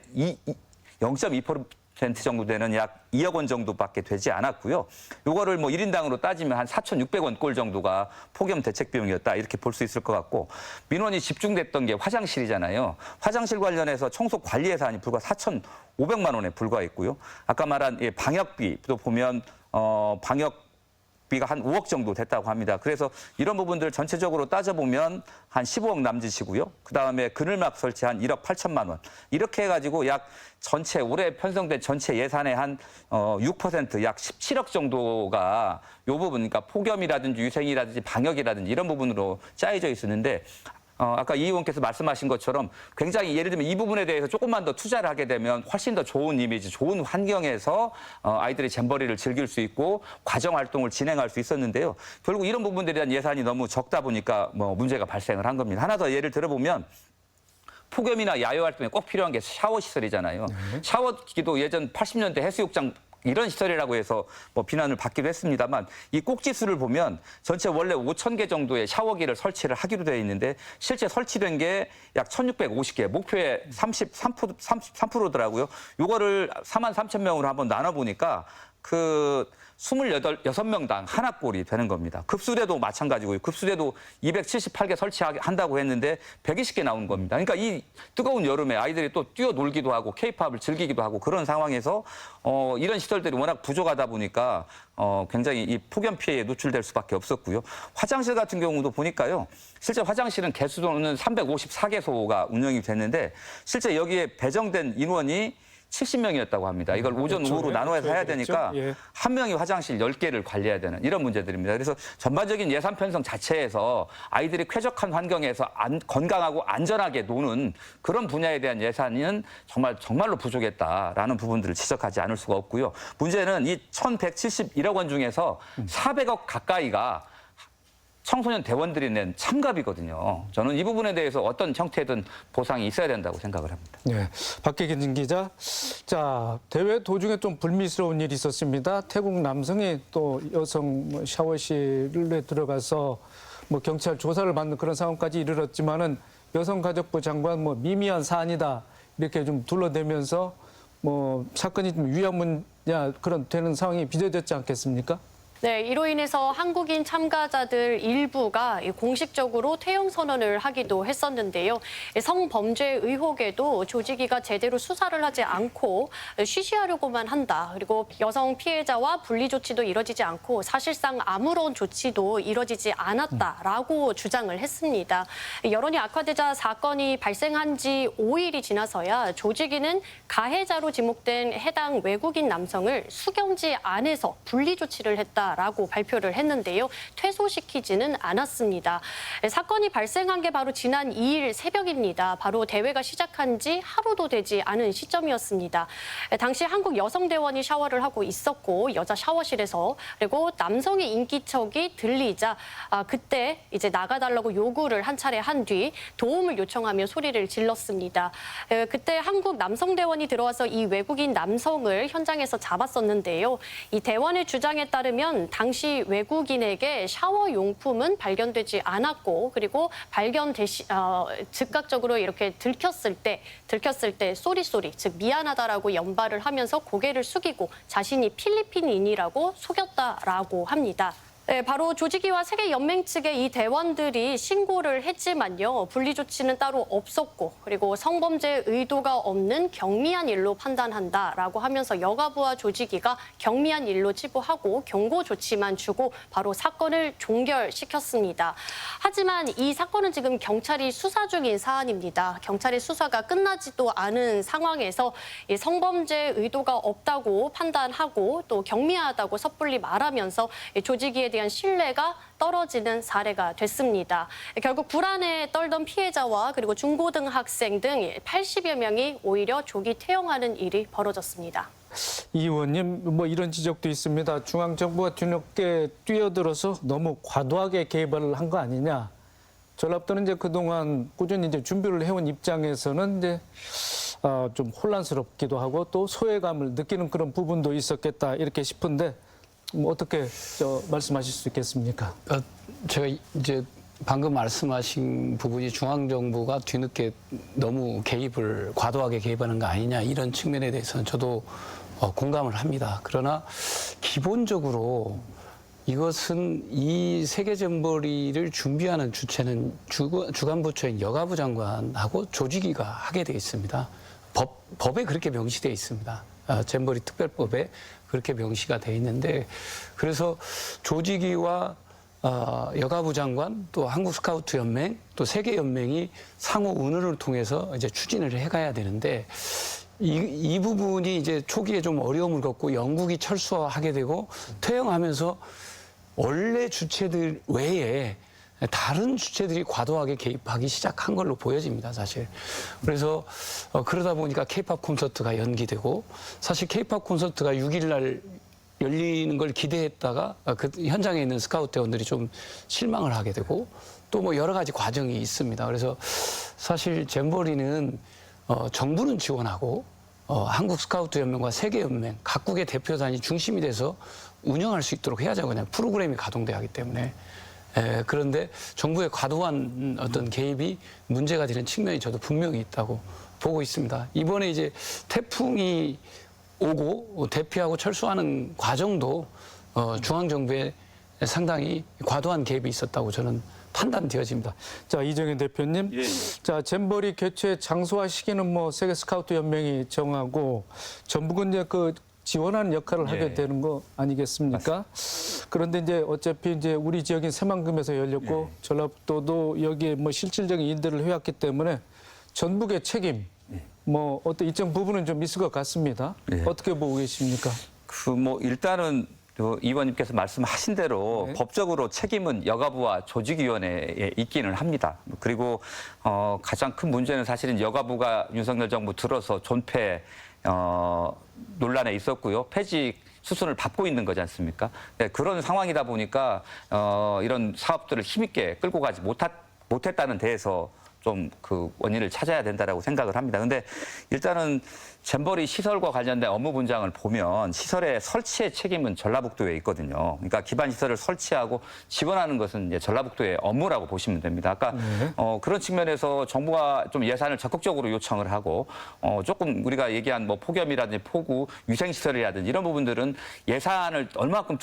0.2% 정도 되는 약 2억 원 정도밖에 되지 않았고요. 요거를 뭐 1인당으로 따지면 한 4,600원 꼴 정도가 폭염 대책 비용이었다 이렇게 볼 수 있을 것 같고 민원이 집중됐던 게 화장실이잖아요. 화장실 관련해서 청소 관리 예산이 불과 4,500만 원에 불과했고요. 아까 말한 방역비도 보면 방역비가 한 5억 정도 됐다고 합니다. 그래서 이런 부분들 전체적으로 따져보면 한 15억 남짓이고요. 그다음에 그늘막 설치한 1억 8천만 원. 이렇게 해가지고 약 전체 올해 편성된 전체 예산의 한 6% 약 17억 정도가 이 부분, 그러니까 폭염이라든지 유생이라든지 방역이라든지 이런 부분으로 짜여져 있었는데 아까 이 의원께서 말씀하신 것처럼 굉장히 예를 들면 이 부분에 대해서 조금만 더 투자를 하게 되면 훨씬 더 좋은 이미지, 좋은 환경에서 아이들이 잼버리를 즐길 수 있고 과정 활동을 진행할 수 있었는데요. 결국 이런 부분들에 대한 예산이 너무 적다 보니까 뭐 문제가 발생을 한 겁니다. 하나 더 예를 들어보면 폭염이나 야외 활동에 꼭 필요한 게 샤워 시설이잖아요. 샤워기도 예전 80년대 해수욕장 이런 시설이라고 해서 뭐 비난을 받기도 했습니다만 이 꼭지수를 보면 전체 원래 5,000개 정도의 샤워기를 설치를 하기로 되어 있는데 실제 설치된 게 약 1,650개, 목표의 33%더라고요. 요거를 43,000명으로 한번 나눠보니까 그 6명당 하나꼴이 되는 겁니다. 급수대도 마찬가지고요. 급수대도 278개 설치한다고 했는데 120개 나온 겁니다. 그러니까 이 뜨거운 여름에 아이들이 또 뛰어놀기도 하고 케이팝을 즐기기도 하고 그런 상황에서 이런 시설들이 워낙 부족하다 보니까 굉장히 이 폭염 피해에 노출될 수밖에 없었고요. 화장실 같은 경우도 보니까요. 실제 화장실은 개수는 354개소가 운영이 됐는데 실제 여기에 배정된 인원이 70명이었다고 합니다. 이걸 오전, 그렇죠. 오후로 나눠서 해야 그렇죠. 되니까 예. 한 명이 화장실 10개를 관리해야 되는 이런 문제들입니다. 그래서 전반적인 예산 편성 자체에서 아이들이 쾌적한 환경에서 건강하고 안전하게 노는 그런 분야에 대한 예산은 정말로 부족했다라는 부분들을 지적하지 않을 수가 없고요. 문제는 이 1,171억 원 중에서 400억 가까이가 청소년 대원들이 낸 참갑이거든요. 저는 이 부분에 대해서 어떤 형태든 보상이 있어야 된다고 생각을 합니다. 네, 박혜긴 기자. 자, 대회 도중에 좀 불미스러운 일이 있었습니다. 태국 남성이 또 여성 샤워실에 들어가서 경찰 조사를 받는 그런 상황까지 이르렀지만은 여성가족부 장관 미미한 사안이다 이렇게 좀 둘러대면서 사건이 좀 위험이냐 그런 되는 상황이 빚어졌지 않겠습니까? 네, 이로 인해서 한국인 참가자들 일부가 공식적으로 퇴영 선언을 하기도 했었는데요. 성범죄 의혹에도 조직위가 제대로 수사를 하지 않고 쉬쉬하려고만 한다. 그리고 여성 피해자와 분리 조치도 이뤄지지 않고 사실상 아무런 조치도 이뤄지지 않았다라고 주장을 했습니다. 여론이 악화되자 사건이 발생한 지 5일이 지나서야 조직위는 가해자로 지목된 해당 외국인 남성을 수경지 안에서 분리 조치를 했다. 라고 발표를 했는데요. 퇴소시키지는 않았습니다. 사건이 발생한 게 바로 지난 2일 새벽입니다. 바로 대회가 시작한 지 하루도 되지 않은 시점이었습니다. 당시 한국 여성대원이 샤워를 하고 있었고 여자 샤워실에서 그리고 남성의 인기척이 들리자 그때 이제 나가달라고 요구를 한 차례 한 뒤 도움을 요청하며 소리를 질렀습니다. 그때 한국 남성대원이 들어와서 이 외국인 남성을 현장에서 잡았었는데요. 이 대원의 주장에 따르면 당시 외국인에게 샤워 용품은 발견되지 않았고 그리고 즉각적으로 이렇게 들켰을 때 쏘리 즉 미안하다라고 연발을 하면서 고개를 숙이고 자신이 필리핀인이라고 속였다라고 합니다. 네, 바로 조직위와 세계연맹 측의 이 대원들이 신고를 했지만요. 분리 조치는 따로 없었고 그리고 성범죄 의도가 없는 경미한 일로 판단한다라고 하면서 여가부와 조직위가 경미한 일로 치부하고 경고 조치만 주고 바로 사건을 종결시켰습니다. 하지만 이 사건은 지금 경찰이 수사 중인 사안입니다. 경찰의 수사가 끝나지도 않은 상황에서 이 성범죄 의도가 없다고 판단하고 또 경미하다고 섣불리 말하면서 조직위에 대한 신뢰가 떨어지는 사례가 됐습니다. 결국 불안에 떨던 피해자와 그리고 중고등학생 등 80여 명이 오히려 조기 퇴영하는 일이 벌어졌습니다. 이 의원님 이런 지적도 있습니다. 중앙정부가 뒤늦게 뛰어들어서 너무 과도하게 개입을 한 거 아니냐. 전랍도는 이제 그동안 꾸준히 이제 준비를 해온 입장에서는 이제 좀 혼란스럽기도 하고 또 소외감을 느끼는 그런 부분도 있었겠다 이렇게 싶은데 어떻게 말씀하실 수 있겠습니까? 제가 이제 방금 말씀하신 부분이 중앙정부가 뒤늦게 너무 과도하게 개입하는 거 아니냐 이런 측면에 대해서는 저도 공감을 합니다. 그러나 기본적으로 이것은 이 세계잼버리를 준비하는 주체는 주관부처인 여가부 장관하고 조직위가 하게 돼 있습니다. 법에 그렇게 명시되어 있습니다. 잼버리 특별법에 그렇게 명시가 돼 있는데 그래서 조직위와 여가부 장관 또 한국 스카우트 연맹 또 세계 연맹이 상호 의논을 통해서 이제 추진을 해가야 되는데 이 부분이 이제 초기에 좀 어려움을 겪고 영국이 철수하게 되고 퇴영하면서 원래 주체들 외에 다른 주체들이 과도하게 개입하기 시작한 걸로 보여집니다, 사실. 그래서 그러다 보니까 케이팝 콘서트가 연기되고 사실 케이팝 콘서트가 6일 날 열리는 걸 기대했다가 그 현장에 있는 스카우트 대원들이 좀 실망을 하게 되고 또 여러 가지 과정이 있습니다. 그래서 사실 잼버리는 정부는 지원하고 한국 스카우트 연맹과 세계 연맹 각국의 대표단이 중심이 돼서 운영할 수 있도록 해야죠. 그냥 프로그램이 가동돼야 하기 때문에. 그런데 정부의 과도한 어떤 개입이 문제가 되는 측면이 저도 분명히 있다고 보고 있습니다. 이번에 이제 태풍이 오고 대피하고 철수하는 과정도 중앙정부에 상당히 과도한 개입이 있었다고 저는 판단되어집니다. 자, 이정현 대표님. 자, 잼버리 개최 장소와 시기는 뭐 세계 스카우트 연맹이 정하고 전북은 이제 그 지원하는 역할을 하게 되는 거 아니겠습니까? 그런데 이제 어차피 이제 우리 지역인 새만금에서 열렸고 전라북도도 여기에 뭐 실질적인 인들을 해왔기 때문에 전북의 책임 뭐 어떤 일정 부분은 좀 있을 것 같습니다. 어떻게 보고 계십니까? 그 뭐 일단은 의원님께서 말씀하신 대로 법적으로 책임은 여가부와 조직위원회에 있기는 합니다. 그리고 가장 큰 문제는 사실은 여가부가 윤석열 정부 들어서 존폐 논란에 있었고요. 폐직 수순을 밟고 있는 거지 않습니까? 네, 그런 상황이다 보니까 이런 사업들을 힘있게 끌고 가지 못했다는 데에서 좀 그 원인을 찾아야 된다라고 생각을 합니다. 근데 일단은 잼버리 시설과 관련된 업무 분장을 보면 시설의 설치의 책임은 전라북도에 있거든요. 그러니까 기반 시설을 설치하고 지원하는 것은 이제 전라북도의 업무라고 보시면 됩니다. 아까 그런 측면에서 정부가 좀 예산을 적극적으로 요청을 하고 조금 우리가 얘기한 뭐 폭염이라든지 폭우, 위생시설이라든지 이런 부분들은 예산을 얼마만큼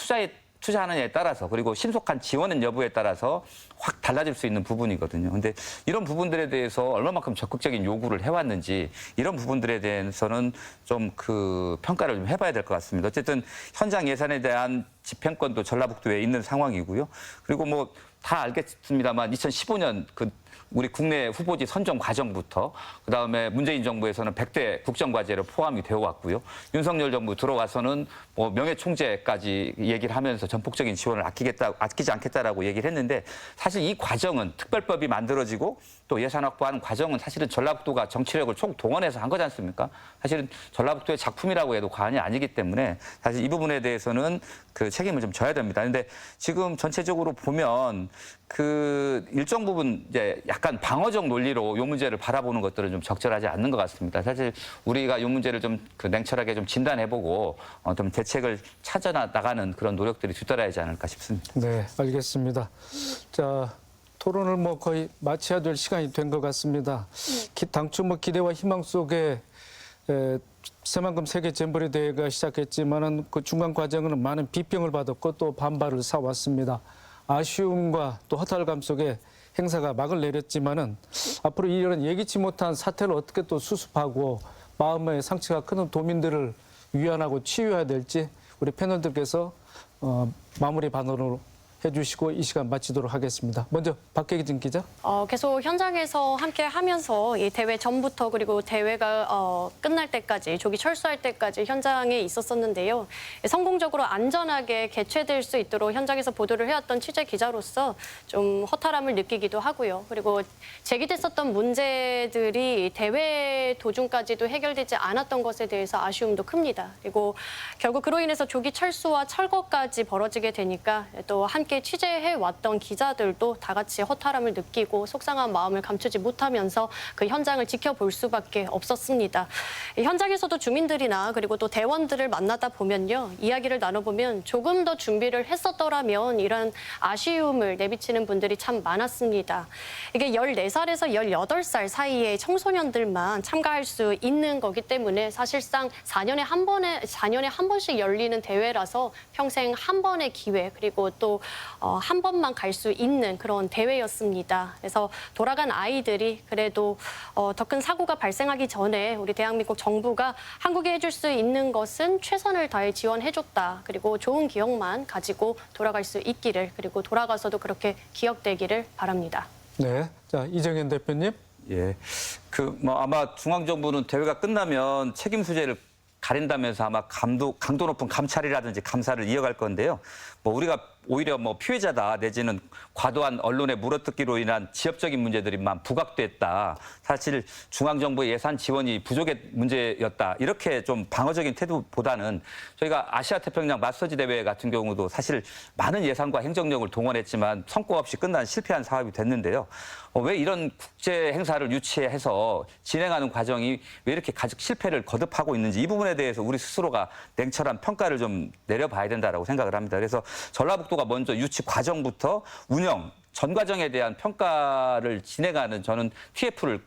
투자하느냐에 따라서 그리고 신속한 지원의 여부에 따라서 확 달라질 수 있는 부분이거든요. 근데 이런 부분들에 대해서 얼마만큼 적극적인 요구를 해왔는지 이런 부분들에 대해서는 좀 그 평가를 좀 해봐야 될 것 같습니다. 어쨌든 현장 예산에 대한 집행권도 전라북도에 있는 상황이고요. 그리고 뭐 다 알겠습니다만 2015년 그 우리 국내 후보지 선정 과정부터 그다음에 문재인 정부에서는 100대 국정과제로 포함이 되어 왔고요. 윤석열 정부 들어와서는 뭐 명예총재까지 얘기를 하면서 전폭적인 지원을 아끼지 않겠다라고 얘기를 했는데 사실 이 과정은 특별법이 만들어지고 또 예산 확보하는 과정은 사실은 전라북도가 정치력을 총동원해서 한 거지 않습니까? 사실은 전라북도의 작품이라고 해도 과언이 아니기 때문에 사실 이 부분에 대해서는 그 책임을 좀 져야 됩니다. 근데 지금 전체적으로 보면 그 일정 부분 이제 약간 방어적 논리로 이 문제를 바라보는 것들은 좀 적절하지 않는 것 같습니다. 사실 우리가 이 문제를 좀 그 냉철하게 좀 진단해보고 좀 대책을 찾아 나가는 그런 노력들이 뒤따라야지 않을까 싶습니다. 네, 알겠습니다. 자, 토론을 뭐 거의 마쳐야 될 시간이 된 것 같습니다. 당초 뭐 기대와 희망 속에 새만금 세계 잼버리 대회가 시작했지만은 그 중간 과정은 많은 비평을 받았고 또 반발을 사왔습니다. 아쉬움과 또 허탈감 속에 행사가 막을 내렸지만은 앞으로 이런 예기치 못한 사태를 어떻게 또 수습하고 마음의 상처가 큰 도민들을 위안하고 치유해야 될지 우리 패널들께서 마무리 반응으로 해주시고 이 시간 마치도록 하겠습니다. 먼저 박혜진 기자. 계속 현장에서 함께 하면서 이 대회 전부터 그리고 대회가 끝날 때까지 조기 철수할 때까지 현장에 있었었는데요. 성공적으로 안전하게 개최될 수 있도록 현장에서 보도를 해왔던 취재 기자로서 좀 허탈함을 느끼기도 하고요. 그리고 제기됐었던 문제들이 대회 도중까지도 해결되지 않았던 것에 대해서 아쉬움도 큽니다. 그리고 결국 그로 인해서 조기 철수와 철거까지 벌어지게 되니까 또 함께 취재해왔던 기자들도 다 같이 허탈함을 느끼고 속상한 마음을 감추지 못하면서 그 현장을 지켜볼 수밖에 없었습니다. 현장에서도 주민들이나 그리고 또 대원들을 만나다 보면요. 이야기를 나눠보면 조금 더 준비를 했었더라면 이런 아쉬움을 내비치는 분들이 참 많았습니다. 이게 14살에서 18살 사이의 청소년들만 참가할 수 있는 거기 때문에 사실상 4년에 한 번씩 열리는 대회라서 평생 한 번의 기회 그리고 또 한 번만 갈 수 있는 그런 대회였습니다. 그래서 돌아간 아이들이 그래도 더 큰 사고가 발생하기 전에 우리 대한민국 정부가 한국에 해줄 수 있는 것은 최선을 다해 지원해줬다. 그리고 좋은 기억만 가지고 돌아갈 수 있기를 그리고 돌아가서도 그렇게 기억되기를 바랍니다. 네, 자 이정현 대표님. 예, 그 뭐 아마 중앙 정부는 대회가 끝나면 책임 수재를 가린다면서 아마 강도 높은 감찰이라든지 감사를 이어갈 건데요. 뭐 우리가 오히려 뭐 피해자다 내지는 과도한 언론의 물어뜯기로 인한 지역적인 문제들이만 부각됐다. 사실 중앙정부의 예산 지원이 부족의 문제였다. 이렇게 좀 방어적인 태도보다는 저희가 아시아 태평양 마사지 대회 같은 경우도 사실 많은 예산과 행정력을 동원했지만 성과 없이 끝난 실패한 사업이 됐는데요. 왜 이런 국제 행사를 유치해서 진행하는 과정이 왜 이렇게 가장 실패를 거듭하고 있는지 이 부분에 대해서 우리 스스로가 냉철한 평가를 좀 내려봐야 된다라고 생각을 합니다. 그래서 전라북도가 먼저 유치 과정부터 운영 전 과정에 대한 평가를 진행하는 저는 TF를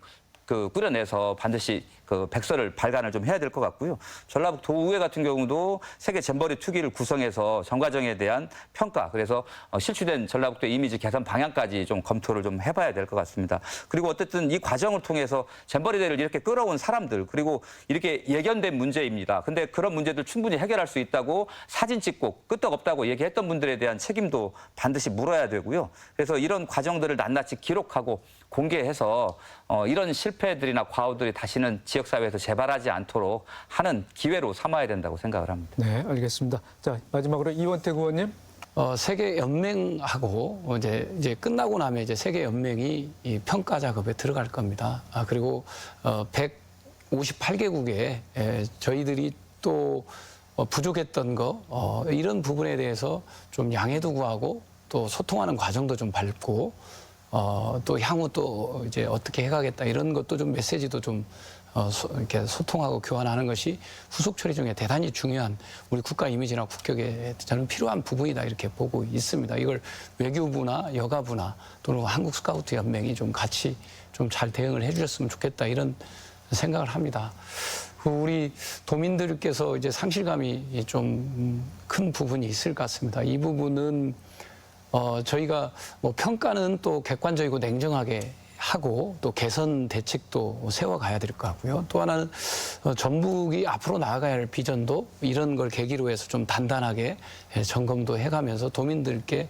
꾸려내서 반드시 그 백서를 발간을 좀 해야 될 것 같고요. 전라북도의회 같은 경우도 세계 잼버리 투기를 구성해서 전 과정에 대한 평가, 그래서 실추된 전라북도 이미지 개선 방향까지 좀 검토를 좀 해봐야 될 것 같습니다. 그리고 어쨌든 이 과정을 통해서 잼버리 대회를 이렇게 끌어온 사람들, 그리고 이렇게 예견된 문제입니다. 근데 그런 문제들 충분히 해결할 수 있다고 사진 찍고 끄떡없다고 얘기했던 분들에 대한 책임도 반드시 물어야 되고요. 그래서 이런 과정들을 낱낱이 기록하고 공개해서 이런 실패들이나 과오들이 다시는 지역사회에서 재발하지 않도록 하는 기회로 삼아야 된다고 생각을 합니다. 네, 알겠습니다. 자, 마지막으로 이원택 의원님. 세계 연맹하고 이제 끝나고 나면 이제 세계 연맹이 이 평가 작업에 들어갈 겁니다. 그리고 158개국에 저희들이 또 부족했던 거 이런 부분에 대해서 좀 양해도 구하고 또 소통하는 과정도 좀 밟고 또 향후 또 이제 어떻게 해가겠다 이런 것도 좀 메시지도 좀 이렇게 소통하고 교환하는 것이 후속 처리 중에 대단히 중요한 우리 국가 이미지나 국격에 저는 필요한 부분이다 이렇게 보고 있습니다. 이걸 외교부나 여가부나 또는 한국 스카우트 연맹이 좀 같이 좀 잘 대응을 해주셨으면 좋겠다 이런 생각을 합니다. 우리 도민들께서 이제 상실감이 좀 큰 부분이 있을 것 같습니다. 이 부분은 저희가 뭐 평가는 또 객관적이고 냉정하게 하고 또 개선 대책도 세워가야 될 것 같고요. 또 하나는 전북이 앞으로 나아가야 할 비전도 이런 걸 계기로 해서 좀 단단하게 점검도 해가면서 도민들께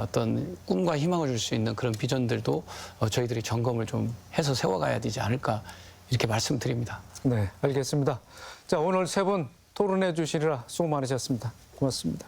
어떤 꿈과 희망을 줄 수 있는 그런 비전들도 저희들이 점검을 좀 해서 세워가야 되지 않을까 이렇게 말씀드립니다. 네, 알겠습니다. 자, 오늘 세 분 토론해 주시느라 수고 많으셨습니다. 고맙습니다.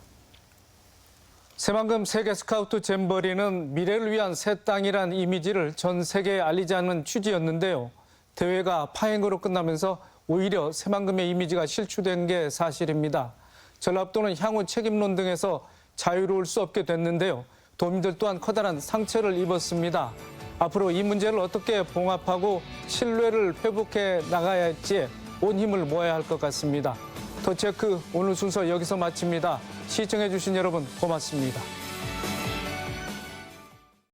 새만금 세계 스카우트 잼버리는 미래를 위한 새 땅이란 이미지를 전 세계에 알리자는 취지였는데요. 대회가 파행으로 끝나면서 오히려 새만금의 이미지가 실추된 게 사실입니다. 전라북도는 향후 책임론 등에서 자유로울 수 없게 됐는데요. 도민들 또한 커다란 상처를 입었습니다. 앞으로 이 문제를 어떻게 봉합하고 신뢰를 회복해 나가야 할지 온 힘을 모아야 할 것 같습니다. 더 체크 오늘 순서 여기서 마칩니다. 시청해 주신 여러분 고맙습니다.